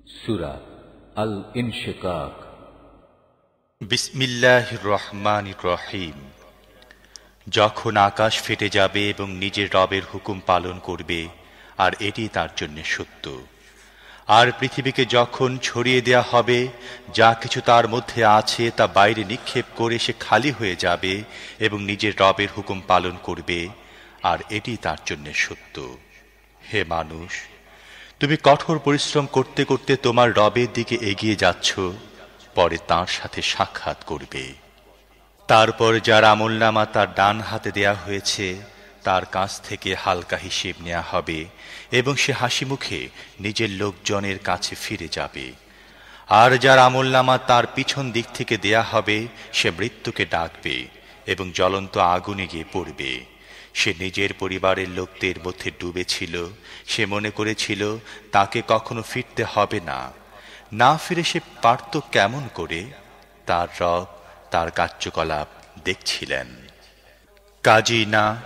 সূরা আল ইনশিকাক। বিসমিল্লাহির রহমানির রহিম। যখন আকাশ ফেটে যাবে এবং নিজের রবের হুকুম পালন করবে, আর এটি তার জন্য সত্য। আর পৃথিবীকে যখন ছড়িয়ে দেয়া হবে, যা কিছু তার মধ্যে আছে তা বাইরে নিক্ষেপ করে সে খালি হয়ে যাবে এবং নিজের রবের হুকুম পালন করবে, আর এটি তার জন্য সত্য। হে মানুষ, তুমি কঠোর পরিশ্রম করতে করতে তোমার রবের দিকে এগিয়ে যাচ্ছ, পরে তাঁর সাথে সাক্ষাৎ করবে। তারপর যার আমলনামা তার ডান হাতে দেয়া হয়েছে, তার কাছ থেকে হালকা হিসেব নেওয়া হবে এবং সে হাসি মুখে নিজের লোকজনের কাছে ফিরে যাবে। আর যার আমলনামা তার পিছন দিক থেকে দেয়া হবে, সে মৃত্যুকে ডাকবে এবং জ্বলন্ত আগুনে গিয়ে পড়বে। সে নিজের পরিবারের লোকদের মধ্যে ডুবেছিল। সে মনে করেছিল তাকে কখনো ফিরতে হবে না। না ফিরে সে পারত কেমন করে? তার রব তার কার্যকলাপ দেখছিলেন। কাজী না,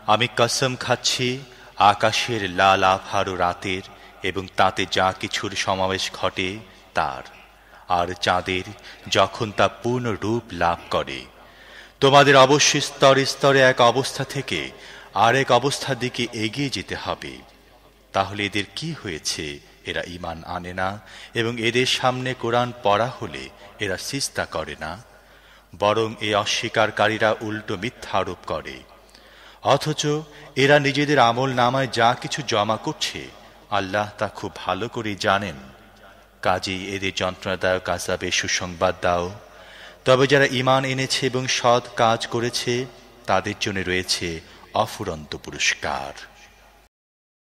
আমি কসম খাচ্ছি আকাশের লাল আভারো রাতের এবং তাতে যা কিছুর সমাবেশ ঘটে তার, আর চাঁদের যখন তা পূর্ণ রূপ লাভ করে। তোমাদের অবশ্যই স্তরে স্তরে এক অবস্থা থেকে আরেক অবস্থার দিকে এগিয়ে যেতে হবে। তাহলে এদের কি হয়েছে? এরা ঈমান আনে না এবং এদের সামনে কোরআন পড়া হলে এরা সিজদা করে না, বরং এই অস্বীকারীরা উল্টো মিথ্যা আরোপ করে। অথচ এরা নিজেদের আমল নামায় যা কিছু জমা করছে আল্লাহ তা খুব ভালো করে জানেন। কাজেই এদের যন্ত্রণাদায়ক আযাবে সুসংবাদ দাও। তবে যারা ঈমান এনেছে এবং সৎ কাজ করেছে তাদের জন্য রয়েছে অফুরন্ত পুরস্কার।